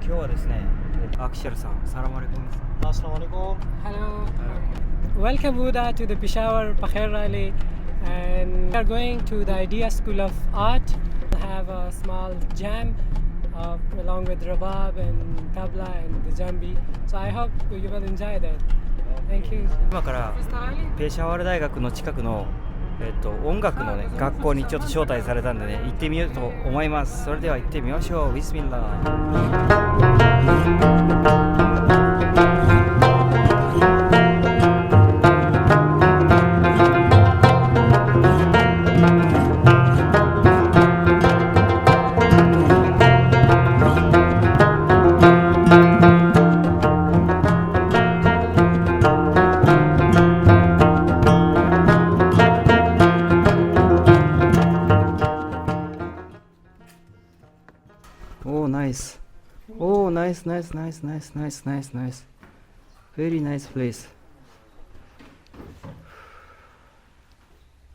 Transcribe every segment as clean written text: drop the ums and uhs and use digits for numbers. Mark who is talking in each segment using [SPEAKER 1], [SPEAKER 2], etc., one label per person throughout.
[SPEAKER 1] 今日はですね、アクシャルさん、サラマレコム。
[SPEAKER 2] アスラムアレイコン。
[SPEAKER 3] Hello. Welcome Buddha to the Peshawar Pakhair Rally, and we are going to the Idea School of Art. We have a small jam along with Rabab and Tabla and the Jambi. So I hope you will enjoy that. Thank you.
[SPEAKER 1] 今からペシャワル大学の近くの音楽のね学校にちょっと招待されたんでね、行ってみようと思います。それでは行ってみましょう。ビスミンラOh, nice. Oh, nice. Very nice place.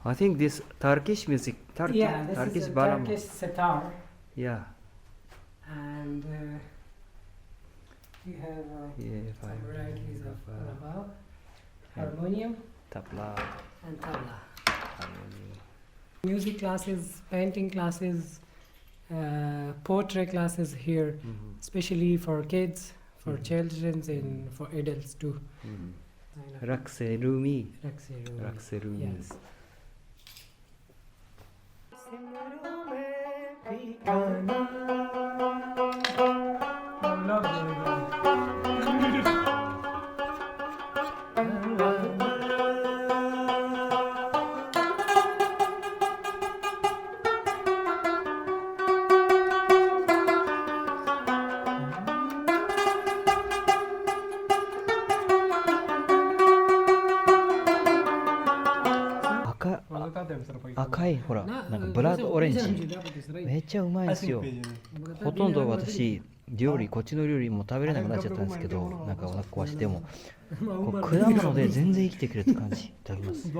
[SPEAKER 1] I think this Turkish music, Turkish
[SPEAKER 3] This is a
[SPEAKER 1] balam.
[SPEAKER 3] Turkish sitar,
[SPEAKER 1] Yeah.
[SPEAKER 3] and we have some varieties of Rabab, harmonium,
[SPEAKER 1] Tabla.
[SPEAKER 3] and Tabla.
[SPEAKER 1] Harmonium.
[SPEAKER 3] Music classes, painting classes, poetry classes here, especially for kids, for children, and for adults too.
[SPEAKER 1] Rakse Rumi.
[SPEAKER 3] Rakse
[SPEAKER 1] Rakse Rumi.
[SPEAKER 3] Yes.
[SPEAKER 1] 赤いほらなんかブラッドオレンジめっちゃうまいですよ。ほとんど私料理こっちの料理も食べれなくなっちゃったんですけど、なんかお腹壊してもこう果物で全然生きてくれって感じ。いただきます。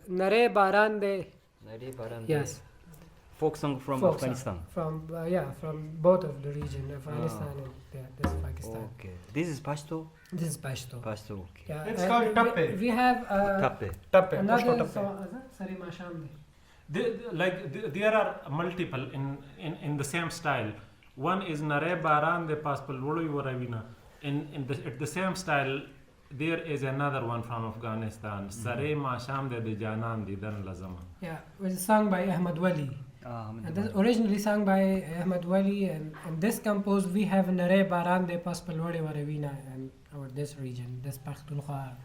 [SPEAKER 1] Nare Barande. Yes. Folk song from
[SPEAKER 3] Folk
[SPEAKER 1] Afghanistan.
[SPEAKER 3] song. From both of the region, Afghanistan and this is Pakistan.
[SPEAKER 1] Okay. This is Pashto?
[SPEAKER 3] This is Pashto.
[SPEAKER 1] Pashto, okay.
[SPEAKER 3] Yeah,
[SPEAKER 2] It's
[SPEAKER 3] and
[SPEAKER 2] called Tappe.
[SPEAKER 3] We have
[SPEAKER 2] Tappe.
[SPEAKER 3] another song. Sarima Shamde.
[SPEAKER 4] There are multiple in the same style. One is Nare Baran de Paspal Volu Varavina. At the same style, there is another one from Afghanistan. Sare Ma Sham de Janan di Dan Lazama.
[SPEAKER 3] Yeah, which is sung by Ahmad Wali. And this originally sung by Ahmad Wali, and this composed we have Nare Baran de Paspal Volu Varavina and our this region, this Pakhtunkhwa.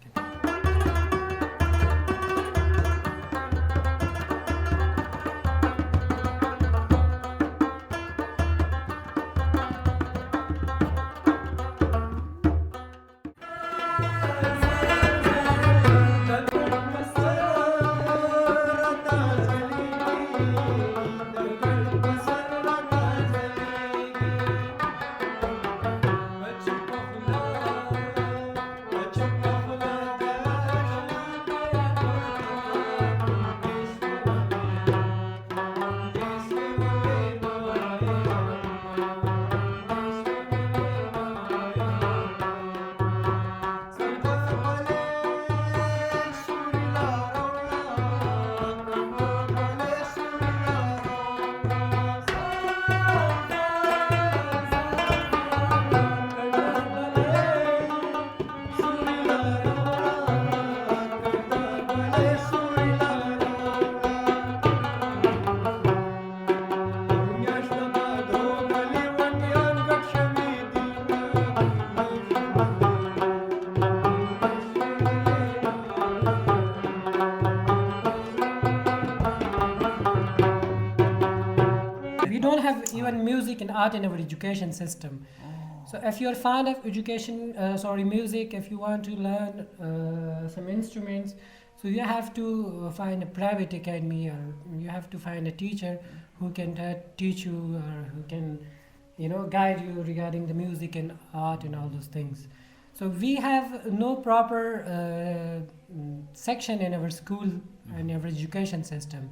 [SPEAKER 3] and art in our education system. So if you're fond of music, if you want to learn some instruments, so you have to find a private academy, or you have to find a teacher who can teach you, or who can, guide you regarding the music and art and all those things. So we have no proper section in our school and our education system.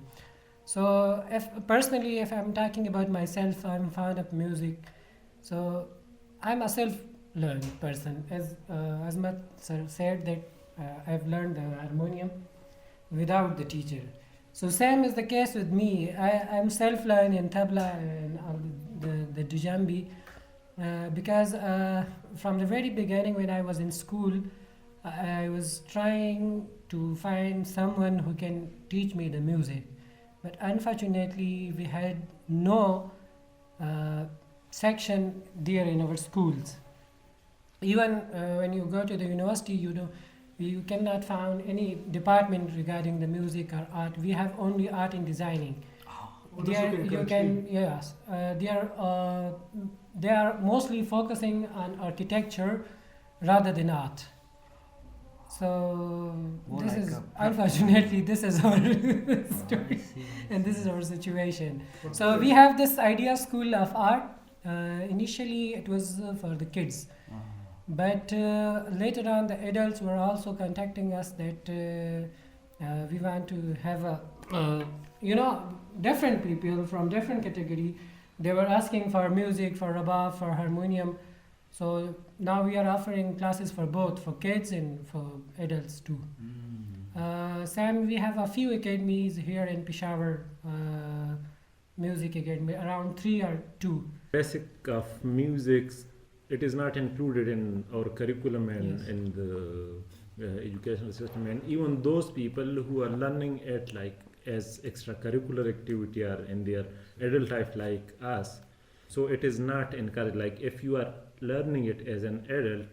[SPEAKER 3] So if I'm talking about myself, I'm fond of music. So I'm a self-learned person. As Azmat sir said that I've learned the harmonium without the teacher. So same is the case with me. I'm self-learned in tabla and the djembe because from the very beginning when I was in school, I was trying to find someone who can teach me the music. But unfortunately, we had no section there in our schools. Even when you go to the university, you cannot find any department regarding the music or art. We have only art and designing. They are mostly focusing on architecture rather than art. So unfortunately this is our story, and this is our situation. So we have this idea school of art. Initially it was for the kids, but later on the adults were also contacting us that we want to have different people from different category. They were asking for music, for rabab, for harmonium. So now we are offering classes for both, for kids and for adults too. Sam, we have a few academies here in Peshawar, music academy, around 3 or 2.
[SPEAKER 4] Basic of music, it is not included in our curriculum and in the educational system. And even those people who are learning it as extracurricular activity or in their adult life like us, so it is not encouraged. If you are learning it as an adult,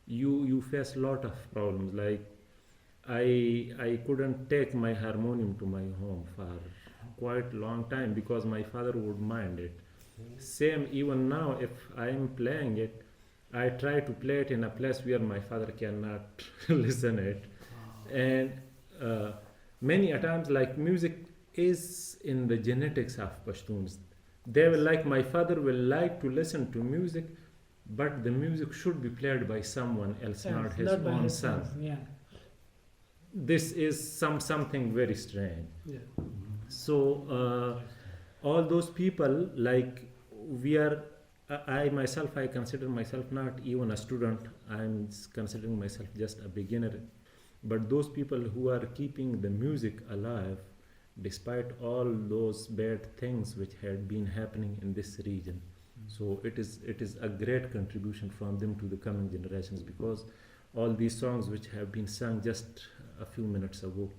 [SPEAKER 4] you face a lot of problems. I couldn't take my harmonium to my home for quite a long time because my father would mind it. Same even now, if I am playing it, I try to play it in a place where my father cannot listen it. And many times music is in the genetics of Pashtuns. They will my father will like to listen to music, but the music should be played by someone else, not his own son.
[SPEAKER 3] Yeah.
[SPEAKER 4] This is something very strange.
[SPEAKER 3] Yeah.
[SPEAKER 4] So all those people, we are, I myself, I consider myself not even a student. I'm considering myself just a beginner. But those people who are keeping the music alive, despite all those bad things which had been happening in this region. So it is a great contribution from them to the coming generations, because all these songs which have been sung just a few minutes ago,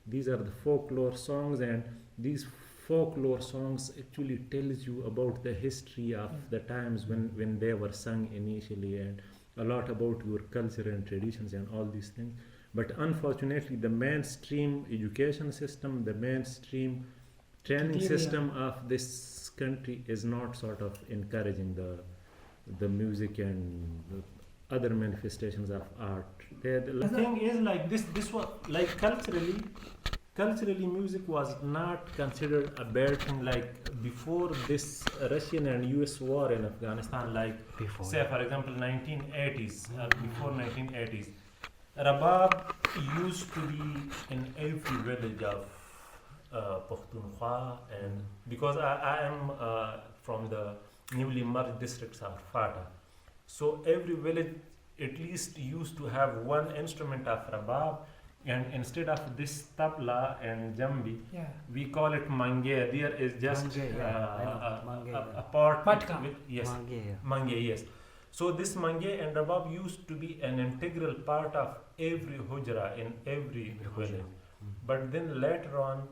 [SPEAKER 4] these are the folklore songs, and these folklore songs actually tells you about the history of the times when they were sung initially, and a lot about your culture and traditions and all these things. But unfortunately, the mainstream education system, the mainstream training system of this country is not sort of encouraging the music and the other manifestations of art. The thing is this was culturally music was not considered a bad thing before this Russian and US war in Afghanistan,
[SPEAKER 1] before,
[SPEAKER 4] say for example 1980s, before 1980s. Rabab used to be in every village of Pakhtunkhwa, and because I am from the newly merged districts of Fata, so every village at least used to have one instrument of Rabab, and instead of this tabla and jambi, we call it mange. There is just a part with mange, yes. So this mange and rabab used to be an integral part of every hujra in every village. But then later on,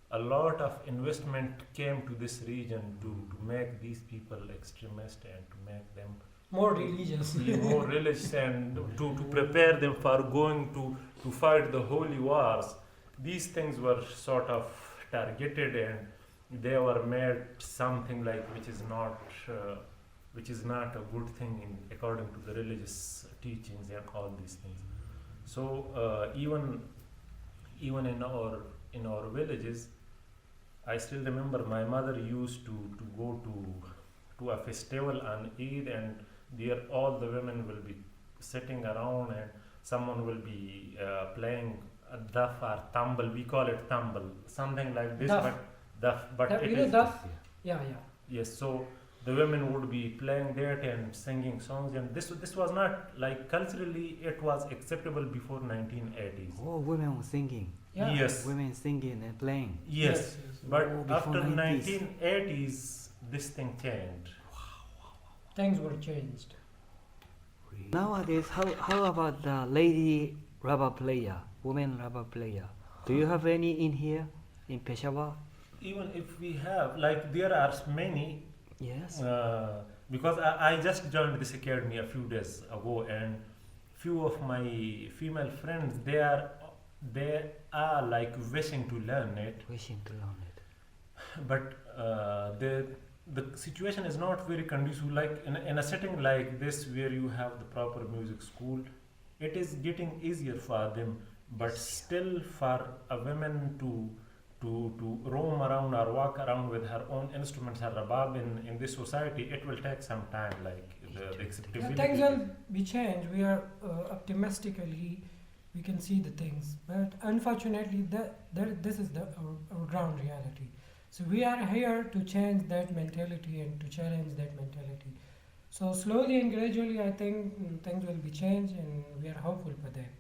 [SPEAKER 4] a lot of investment came to this region to make these people extremist and to make them
[SPEAKER 3] more religious.
[SPEAKER 4] More religious, and to prepare them for going to fight the holy wars. These things were sort of targeted, and they were made something like which is not a good thing according to the religious teachings and all these things. So even in our villages, I still remember my mother used to go to a festival on Eid, and there all the women will be sitting around and someone will be playing a duff or tumble. We call it tumble, something like this.
[SPEAKER 3] Duff.
[SPEAKER 4] But duff, but
[SPEAKER 3] Duff,
[SPEAKER 4] it
[SPEAKER 3] you know
[SPEAKER 4] is
[SPEAKER 3] duff? Yeah.
[SPEAKER 4] yes. So the women would be playing that and singing songs, and this was not like culturally it was acceptable before 1980s.
[SPEAKER 1] Oh, women were singing.
[SPEAKER 3] Yeah.
[SPEAKER 4] Yes.
[SPEAKER 1] Women singing and playing.
[SPEAKER 4] Yes. But
[SPEAKER 1] Oh, before
[SPEAKER 4] after
[SPEAKER 1] 90s.
[SPEAKER 4] 1980s, this thing changed.
[SPEAKER 3] Things were changed.
[SPEAKER 1] Nowadays, how about the lady rubber player, woman rubber player? Do you have any in here, in Peshawar?
[SPEAKER 4] Even if we have, like, there are many,
[SPEAKER 1] Yes.
[SPEAKER 4] because I just joined this academy a few days ago, and few of my female friends, they are like wishing to learn it,
[SPEAKER 1] Wishing to learn it.
[SPEAKER 4] but the situation is not very conducive. Like in a setting like this where you have the proper music school, it is getting easier for them, but still for a woman to roam around or walk around with her own instruments, her rabab in this society, it will take some time, like the acceptability.
[SPEAKER 3] Things will be changed. We are optimistically, we can see the things, but unfortunately, this is our ground reality. So we are here to change that mentality and to challenge that mentality. So slowly and gradually, I think things will be changed, and we are hopeful for that.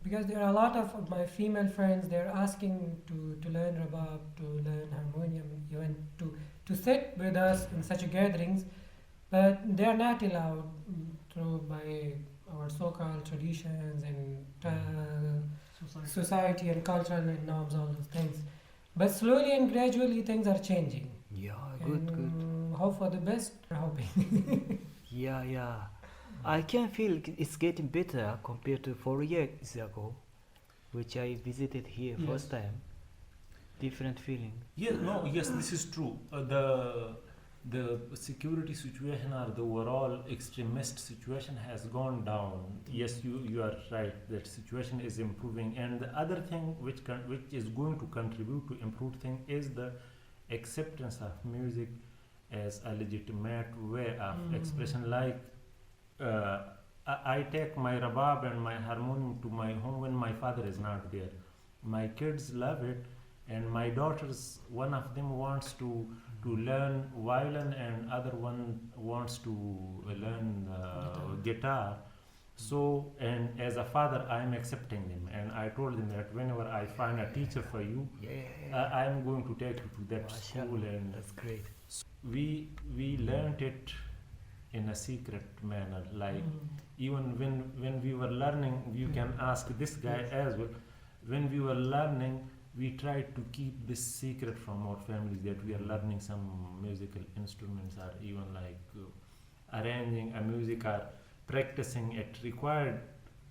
[SPEAKER 3] Because there are a lot of my female friends, they're asking to learn rabab, to learn harmonium, even to sit with us in such gatherings, but they are not allowed by our so-called traditions and society and cultural norms, all those things. But slowly and gradually things are changing.
[SPEAKER 1] Yeah, good.
[SPEAKER 3] Hope for the best, we're hoping.
[SPEAKER 1] Yeah. I can feel it's getting better compared to 4 years ago, which I visited here
[SPEAKER 3] Yes.
[SPEAKER 1] first time. Different feeling.
[SPEAKER 4] Yes, this is true. The security situation or the overall extremist situation has gone down. Yes, you are right. That situation is improving, and the other thing which is going to contribute to improve thing is the acceptance of music as a legitimate way of expression. Like I take my rabab and my harmonium to my home when my father is not there. My kids love it, and my daughters, one of them wants to learn violin and other one wants to learn guitar. So, and as a father, I am accepting them, and I told them that whenever I find a teacher for you, I am going to take you to that school. And
[SPEAKER 1] that's great.
[SPEAKER 4] We learned it in a secret manner. Like even when we were learning, you can ask this guy as well. When we were learning, we tried to keep this secret from our families that we are learning some musical instruments, or even like arranging a music or practicing. It required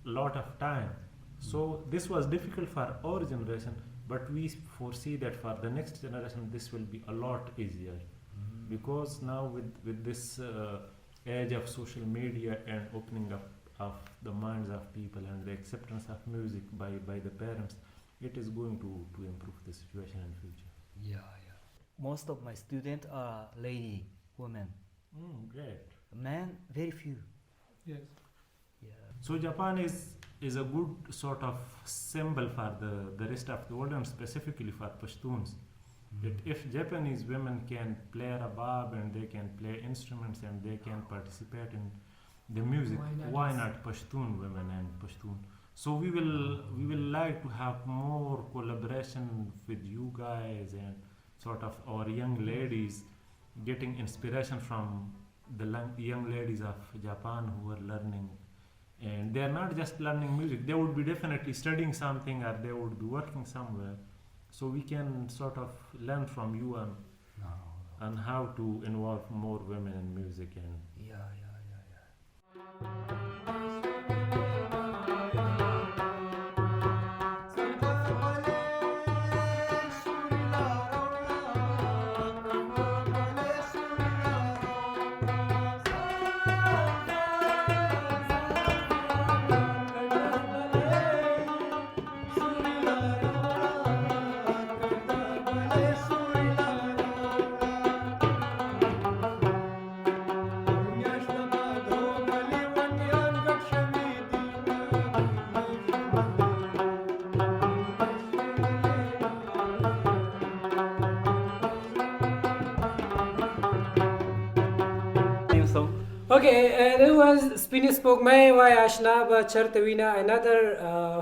[SPEAKER 4] a lot of time. So this was difficult for our generation, but we foresee that for the next generation this will be a lot easier, because now with this age of social media and opening up of the minds of people and the acceptance of music by the parents, it is going to improve the situation in future.
[SPEAKER 1] Yeah. Most of my students are lady, women.
[SPEAKER 4] Great.
[SPEAKER 1] Men, very few.
[SPEAKER 3] Yes.
[SPEAKER 1] Yeah.
[SPEAKER 4] So Japan is a good sort of symbol for the rest of the world, and specifically for Pashtuns. That if Japanese women can play rabab and they can play instruments and they can participate in the music, why not Pashtun women and Pashtun? So we will like to have more collaboration with you guys and sort of our young ladies, getting inspiration from the young ladies of Japan who are learning. And they are not just learning music, they would be definitely studying something, or they would be working somewhere. So we can sort of learn from you on how to involve more women in music. And
[SPEAKER 1] Yeah. song?
[SPEAKER 3] Okay, and it was Spini Spoke Mai Wai Ashnaba Chartawina, another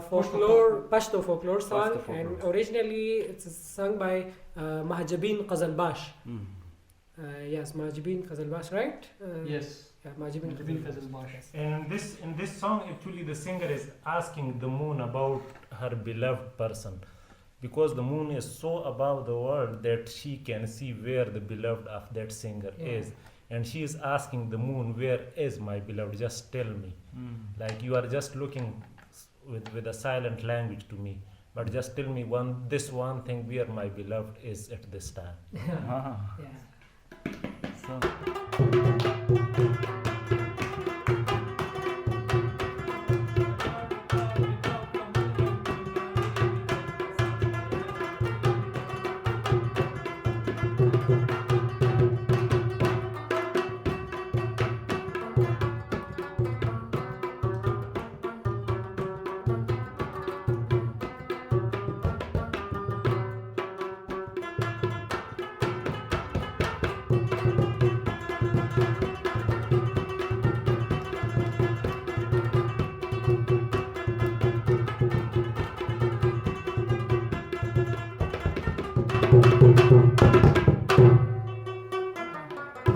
[SPEAKER 3] folklore, Pashto folklore song,
[SPEAKER 1] Pashto folklore.
[SPEAKER 3] and originally it's sung by Mahajabin Qazalbash. Yes, Mahajabin Qazalbash, right?
[SPEAKER 2] Yes.
[SPEAKER 3] Yeah, Mahajabin Qazalbash.
[SPEAKER 4] And in this song, actually, the singer is asking the moon about her beloved person, because the moon is so above the world that she can see where the beloved of that singer is. And she is asking the moon, where is my beloved? Just tell me. Like you are just looking with a silent language to me, but just tell me this one thing where my beloved is at this time.
[SPEAKER 1] Ah,
[SPEAKER 3] Yeah.
[SPEAKER 1] so.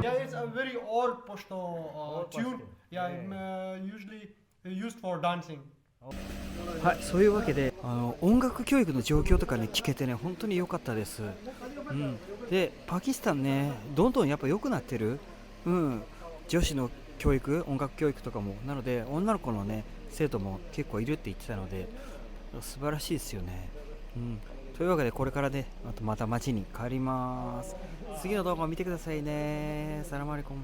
[SPEAKER 2] Yeah, it's a very old Pashto tune.
[SPEAKER 1] Pashto.
[SPEAKER 2] Yeah, usually used for dancing.
[SPEAKER 1] はい、そういうわけで音楽教育の状況とかね聞けてね本当に良かったです、でパキスタンねどんどんやっぱ良くなってる、女子の教育音楽教育とかもなので女の子のね生徒も結構いるって言ってたので素晴らしいですよね、というわけでこれからねまた街に帰ります。次の動画を見てくださいね。サラマレコン。